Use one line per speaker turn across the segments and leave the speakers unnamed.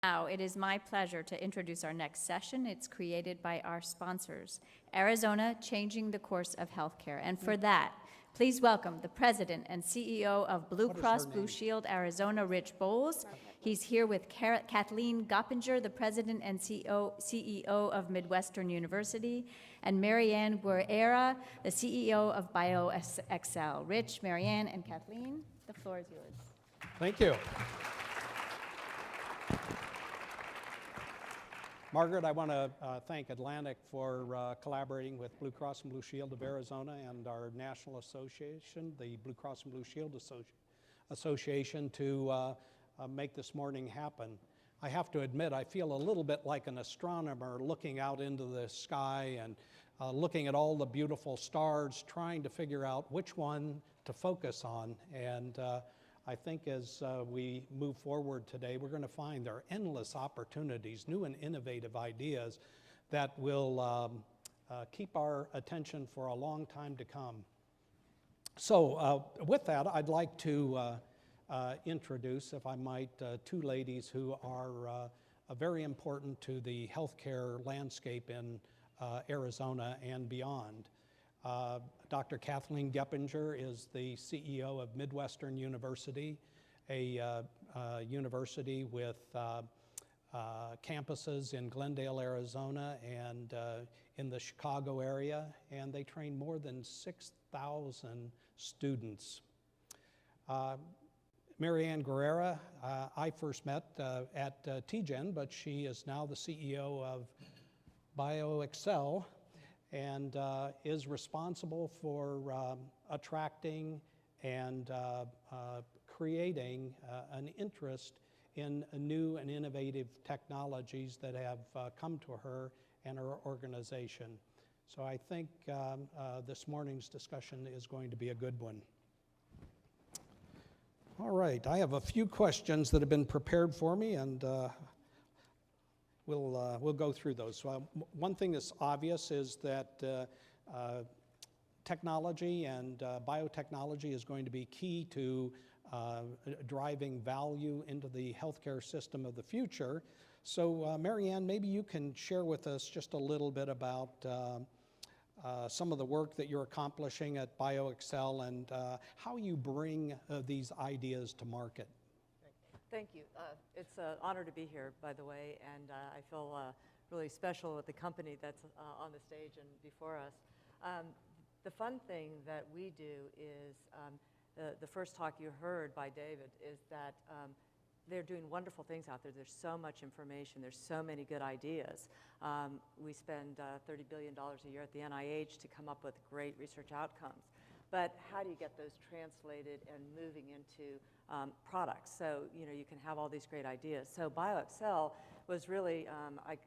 Now, it is my pleasure to introduce our next session. It's created by our sponsors, Arizona Changing the Course of Healthcare. And for that, please welcome the President and CEO of Blue Cross Blue Shield Arizona, Rich Boals. He's here with Kathleen Goeppinger, the President and CEO of Midwestern University, and MaryAnn, Guerra, the CEO of BioAccel. Rich, MaryAnn, and Kathleen, the floor is yours.
Thank you. Margaret, I want to thank Atlantic for collaborating with Blue Cross and Blue Shield of Arizona and our national association, the Blue Cross and Blue Shield Association, to make this morning happen. I have to admit, I feel a little bit like an astronomer looking out into the sky and looking at all the beautiful stars, trying to figure out which one to focus on. And I think as we move forward today, we're going to find there are endless opportunities, new and innovative ideas that will keep our attention for a long time to come. So with that, I'd like to introduce, if I might, two ladies who are very important to the healthcare landscape in Arizona and beyond. Dr. Kathleen Goeppinger is the CEO of Midwestern University, a university with campuses in Glendale, Arizona, and in the Chicago area, and they train more than 6,000 students. MaryAnn Guerra, I first met at TGen, but she is now the CEO of BioAccel, and is responsible for attracting and creating an interest in new and innovative technologies that have come to her and her organization. So I think this morning's discussion is going to be a good one. All right, I have a few questions that have been prepared for me, and we'll go through those. So one thing that's obvious is that technology and biotechnology is going to be key to driving value into the healthcare system of the future. So MaryAnn, maybe you can share with us just a little bit about some of the work that you're accomplishing at BioAccel and how you bring these ideas to market.
Thank you. It's an honor to be here, by the way, and I feel really special with the company that's on the stage and before us. The fun thing that we do is, the first talk you heard by David is that they're doing wonderful things out there. There's so much information. There's so many good ideas. We spend $30 billion a year at the NIH to come up with great research outcomes. But how do you get those translated and moving into products? So, you can have all these great ideas. So BioAccel was really,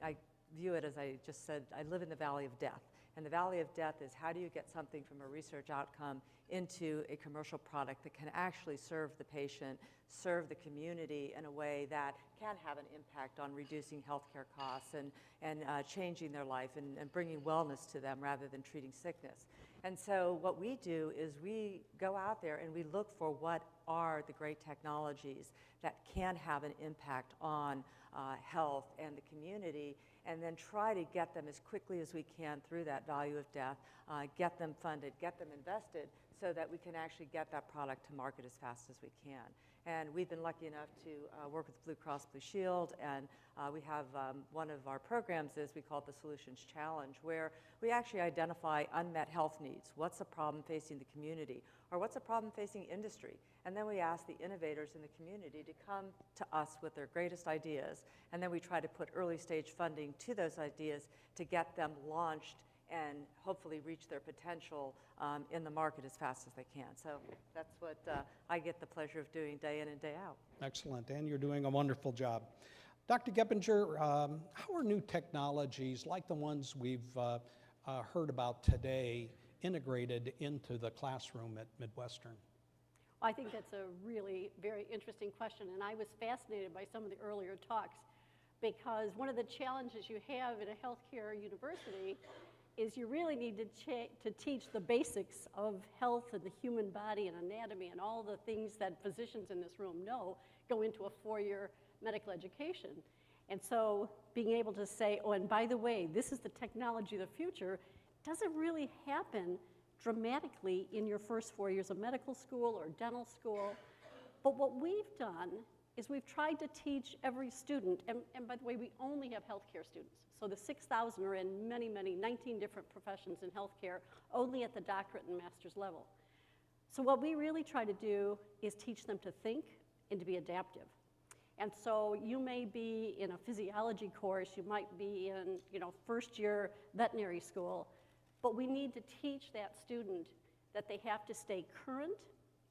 I view it as I just said, I live in the valley of death. And the valley of death is how do you get something from a research outcome into a commercial product that can actually serve the patient, serve the community in a way that can have an impact on reducing healthcare costs and changing their life and bringing wellness to them rather than treating sickness. And so what we do is we go out there and we look for what are the great technologies that can have an impact on health and the community, and then try to get them as quickly as we can through that value of death, get them funded, get them invested, so that we can actually get that product to market as fast as we can. And we've been lucky enough to work with Blue Cross Blue Shield, and we have one of our programs is we call it the Solutions Challenge, where we actually identify unmet health needs. What's the problem facing the community? Or what's the problem facing industry? And then we ask the innovators in the community to come to us with their greatest ideas, and then we try to put early stage funding to those ideas to get them launched and hopefully reach their potential in the market as fast as they can. So that's what I get the pleasure of doing day in and day out.
Excellent, and you're doing a wonderful job. Dr. Goeppinger, how are new technologies like the ones we've heard about today integrated into the classroom at Midwestern?
Well, I think that's a really very interesting question, and I was fascinated by some of the earlier talks, because one of the challenges you have in a healthcare university is you really need to teach the basics of health and the human body and anatomy and all the things that physicians in this room know go into a 4-year medical education. And so being able to say, oh, and by the way, this is the technology of the future, doesn't really happen dramatically in your first 4 years of medical school or dental school. But what we've done is we've tried to teach every student, and by the way, we only have healthcare students. So the 6,000 are in many, 19 different professions in healthcare, only at the doctorate and master's level. So what we really try to do is teach them to think and to be adaptive. And so you may be in a physiology course, you might be in, first year veterinary school, but we need to teach that student that they have to stay current,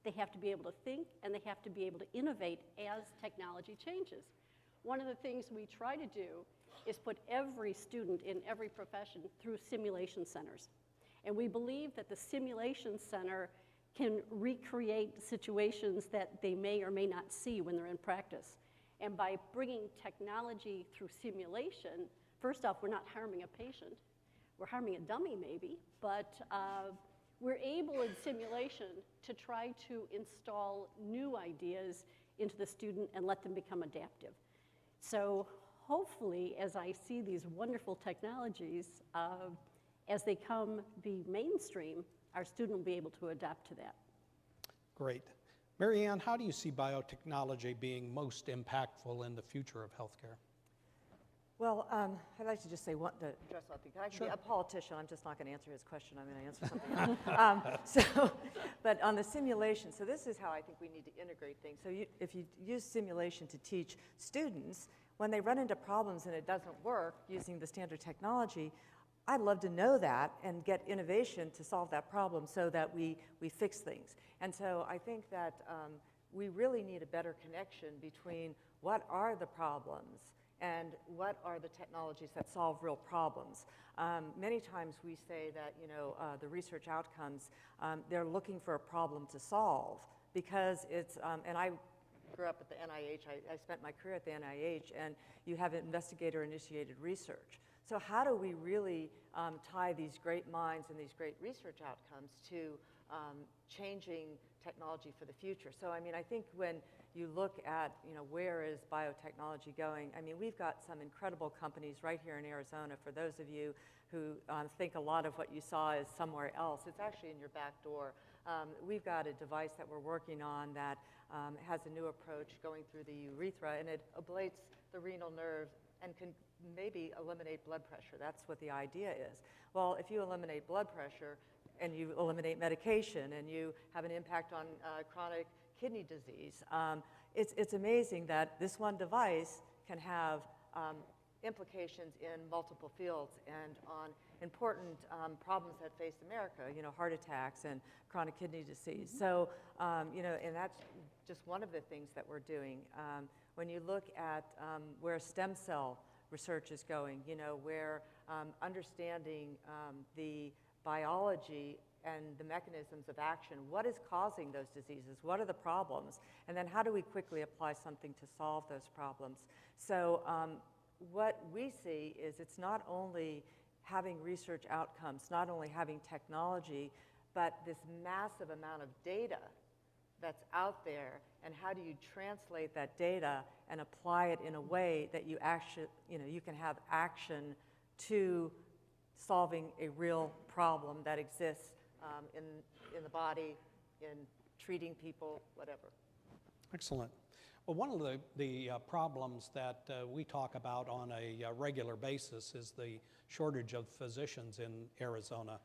they have to be able to think, and they have to be able to innovate as technology changes. One of the things we try to do is put every student in every profession through simulation centers. And we believe that the simulation center can recreate situations that they may or may not see when they're in practice. And by bringing technology through simulation, first off, we're not harming a patient. We're harming a dummy maybe, but we're able in simulation to try to install new ideas into the student and let them become adaptive. So hopefully, as I see these wonderful technologies, as they be mainstream, our student will be able to adapt to that.
Great. MaryAnn, how do you see biotechnology being most impactful in the future of healthcare?
Well, I'd like to just say to address one thing. I can be a politician. I'm just not going to answer his question. I'm going to answer something else. But on the simulation, so this is how I think we need to integrate things. So if you use simulation to teach students, when they run into problems and it doesn't work using the standard technology, I'd love to know that and get innovation to solve that problem so that we fix things. And so I think that we really need a better connection between what are the problems and what are the technologies that solve real problems. Many times we say that the research outcomes, they're looking for a problem to solve because it's, and I grew up at the NIH, I spent my career at the NIH, and you have investigator-initiated research. So how do we really tie these great minds and these great research outcomes to changing technology for the future? So I mean, I think when you look at where is biotechnology going, I mean, we've got some incredible companies right here in Arizona. For those of you who think a lot of what you saw is somewhere else, it's actually in your back door. We've got a device that we're working on that has a new approach going through the urethra, and it ablates the renal nerve and can maybe eliminate blood pressure. That's what the idea is. Well, if you eliminate blood pressure and you eliminate medication and you have an impact on chronic kidney disease, it's amazing that this one device can have implications in multiple fields and on important problems that face America, heart attacks and chronic kidney disease. So, and that's just one of the things that we're doing. When you look at where stem cell research is going, where understanding the biology and the mechanisms of action, what is causing those diseases, what are the problems, and then how do we quickly apply something to solve those problems. So what we see is it's not only having research outcomes, not only having technology, but this massive amount of data that's out there, and how do you translate that data and apply it in a way that you actually, you can have action to solving a real problem that exists in the body, in treating people, whatever.
Excellent. Well, one of the problems that we talk about on a regular basis is the shortage of physicians in Arizona.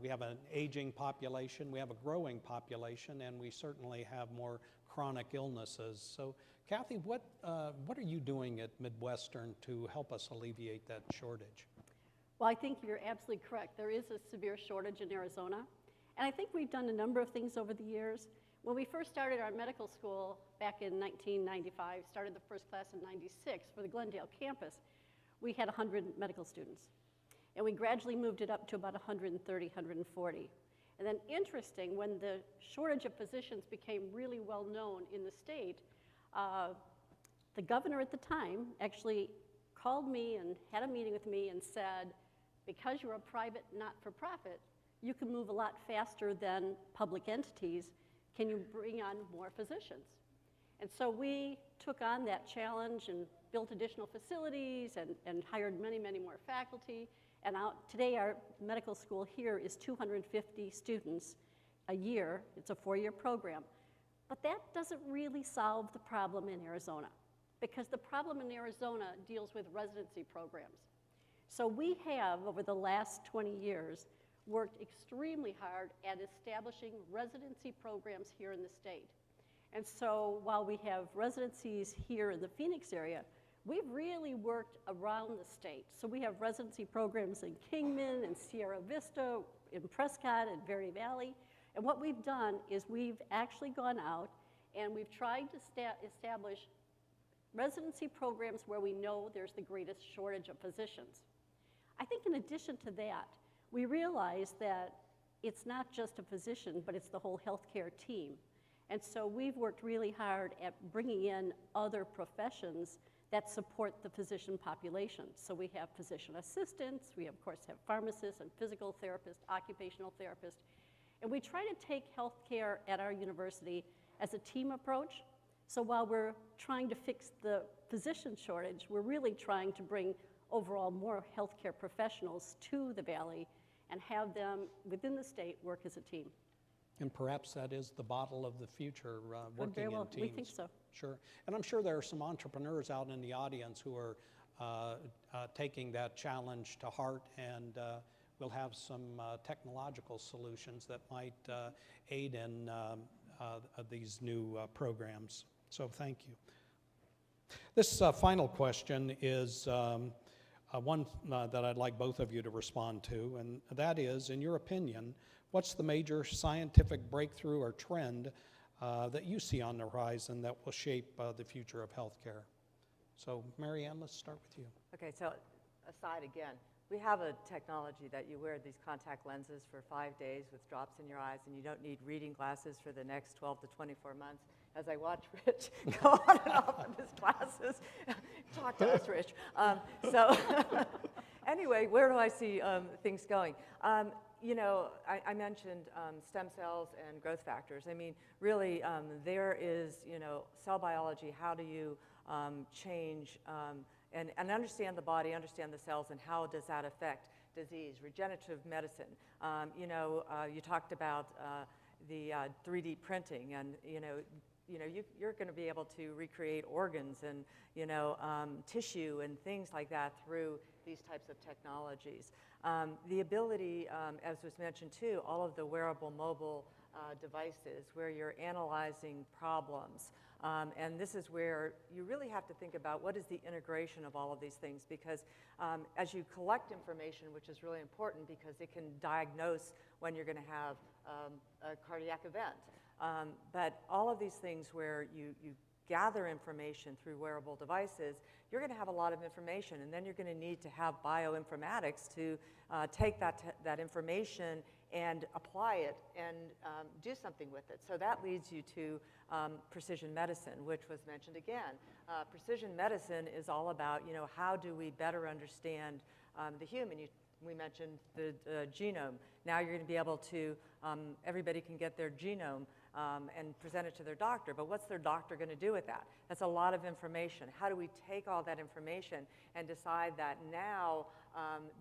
We have an aging population, we have a growing population, and we certainly have more chronic illnesses. So, Kathy, what are you doing at Midwestern to help us alleviate that shortage?
Well, I think you're absolutely correct. There is a severe shortage in Arizona, and I think we've done a number of things over the years. When we first started our medical school back in 1995, started the first class in 96 for the Glendale campus, we had 100 medical students. And we gradually moved it up to about 130, 140. And then interesting, when the shortage of physicians became really well known in the state, the governor at the time actually called me and had a meeting with me and said, Because you're a private not-for-profit, you can move a lot faster than public entities. Can you bring on more physicians? And so we took on that challenge and built additional facilities and hired many, many more faculty. And today our medical school here is 250 students a year. It's a 4-year program. But that doesn't really solve the problem in Arizona, because the problem in Arizona deals with residency programs. So we have, over the last 20 years, worked extremely hard at establishing residency programs here in the state. And so while we have residencies here in the Phoenix area, we've really worked around the state. So we have residency programs in Kingman and Sierra Vista, in Prescott and Verde Valley. And what we've done is we've actually gone out and we've tried to establish residency programs where we know there's the greatest shortage of physicians. I think in addition to that, we realize that it's not just a physician, but it's the whole healthcare team. And so we've worked really hard at bringing in other professions that support the physician population. So we have physician assistants, we of course have pharmacists and physical therapists, occupational therapists, and we try to take healthcare at our university as a team approach. So while we're trying to fix the physician shortage, we're really trying to bring overall more healthcare professionals to the Valley and have them within the state work as a team.
And perhaps that is the model of the future, working in teams.
We think so.
Sure. And I'm sure there are some entrepreneurs out in the audience who are taking that challenge to heart, and we'll have some technological solutions that might aid in these new programs. So thank you. This final question is one that I'd like both of you to respond to, and that is, in your opinion, what's the major scientific breakthrough or trend that you see on the horizon that will shape the future of healthcare? So, MaryAnn, let's start with you.
Okay, so aside again, we have a technology that you wear these contact lenses for 5 days with drops in your eyes, and you don't need reading glasses for the next 12 to 24 months. As I watch Rich go on and off with his glasses, talk to us, Rich. So anyway, where do I see things going? You know, I mentioned stem cells and growth factors. I mean, really, there is, you know, cell biology. How do you change and understand the body, understand the cells, and how does that affect disease? Regenerative medicine. You know, you talked about the 3D printing, and you're going to be able to recreate organs and tissue and things like that through these types of technologies. The ability, as was mentioned too, all of the wearable mobile devices where you're analyzing problems. And this is where you really have to think about what is the integration of all of these things, because as you collect information, which is really important because it can diagnose when you're going to have a cardiac event. But all of these things where you gather information through wearable devices, you're going to have a lot of information, and then you're going to need to have bioinformatics to take that information and apply it and do something with it. So that leads you to precision medicine, which was mentioned again. Precision medicine is all about, how do we better understand the human? We mentioned the genome. Now you're going to be able to, everybody can get their genome and present it to their doctor, but what's their doctor going to do with that? That's a lot of information. How do we take all that information and decide that now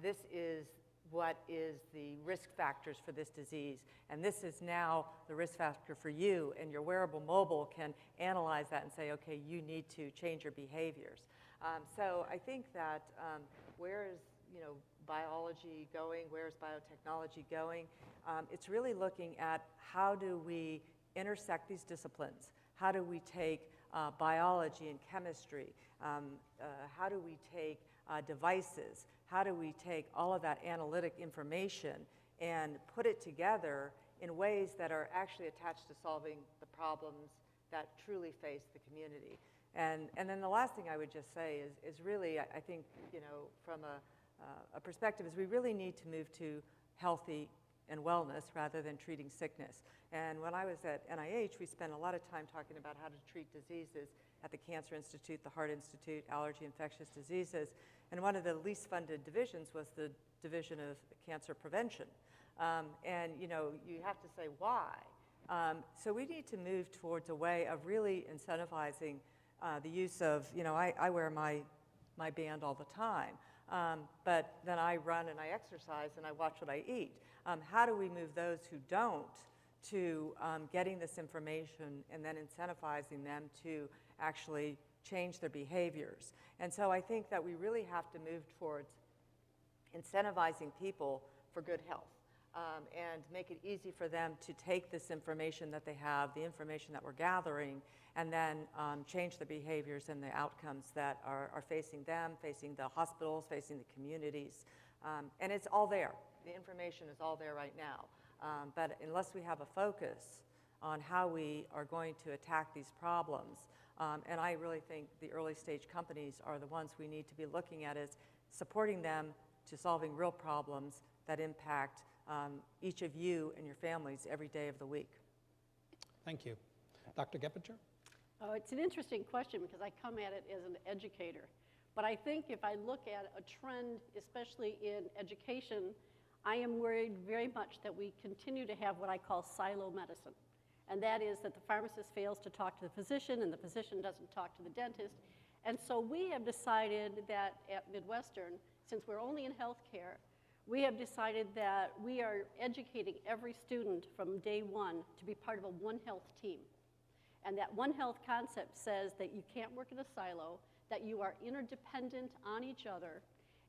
this is what is the risk factors for this disease, and this is now the risk factor for you, and your wearable mobile can analyze that and say, okay, you need to change your behaviors. So I think that where is biology going, where's biotechnology going? It's really looking at how do we intersect these disciplines? How do we take biology and chemistry? How do we take devices? How do we take all of that analytic information and put it together in ways that are actually attached to solving the problems that truly face the community? And then the last thing I would just say is really, I think, from a perspective is we really need to move to healthy and wellness rather than treating sickness. And when I was at NIH, we spent a lot of time talking about how to treat diseases at the Cancer Institute, the Heart Institute, Allergy, Infectious Diseases. And one of the least funded divisions was the Division of Cancer Prevention. And you know, you have to say why. So we need to move towards a way of really incentivizing the use of, you know, I wear my band all the time, but then I run and I exercise and I watch what I eat. How do we move those who don't to getting this information and then incentivizing them to actually change their behaviors? And so I think that we really have to move towards incentivizing people for good health. And make it easy for them to take this information that they have, the information that we're gathering, and then change the behaviors and the outcomes that are facing them, facing the hospitals, facing the communities. And it's all there. The information is all there right now. But unless we have a focus on how we are going to attack these problems, and I really think the early stage companies are the ones we need to be looking at as supporting them to solving real problems that impact each of you and your families every day of the week. Thank you.
Dr. Goeppinger?
Oh, it's an interesting question because I come at it as an educator. But I think if I look at a trend, especially in education, I am worried very much that we continue to have what I call silo medicine. And that is that the pharmacist fails to talk to the physician and the physician doesn't talk to the dentist. And so we have decided that at Midwestern, since we're only in healthcare, we have decided that we are educating every student from day one to be part of a One Health team. And that One Health concept says that you can't work in a silo, that you are interdependent on each other,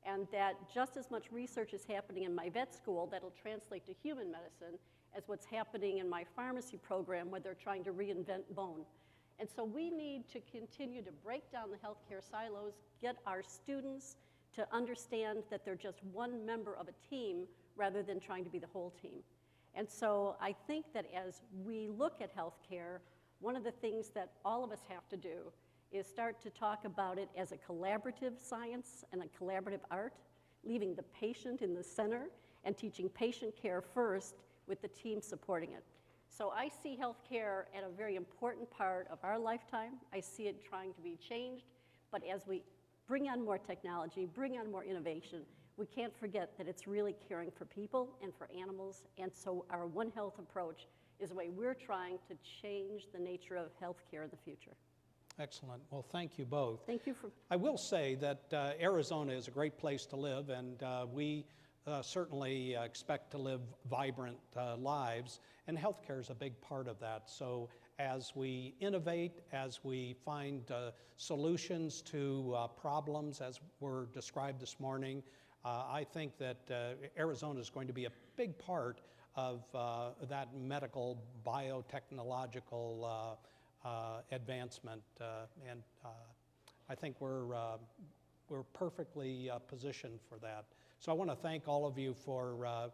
and that just as much research is happening in my vet school that'll translate to human medicine as what's happening in my pharmacy program where they're trying to reinvent bone. And so we need to continue to break down the healthcare silos, get our students to understand that they're just one member of a team rather than trying to be the whole team. And so I think that as we look at healthcare, one of the things that all of us have to do is start to talk about it as a collaborative science and a collaborative art, leaving the patient in the center and teaching patient care first with the team supporting it. So I see healthcare as a very important part of our lifetime. I see it trying to be changed, but as we bring on more technology, bring on more innovation, we can't forget that it's really caring for people and for animals, and so our One Health approach is the way we're trying to change the nature of healthcare in the future.
Excellent. Well, thank you both.
Thank you for...
I will say that Arizona is a great place to live, and we certainly expect to live vibrant lives, and healthcare is a big part of that. So as we innovate, as we find solutions to problems as were described this morning, I think that Arizona is going to be a big part of that medical biotechnological advancement, and I think we're perfectly positioned for that. So I want to thank all of you for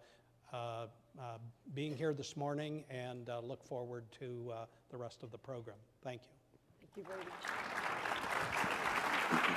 being here this morning, and look forward to the rest of the program. Thank you.
Thank you very much.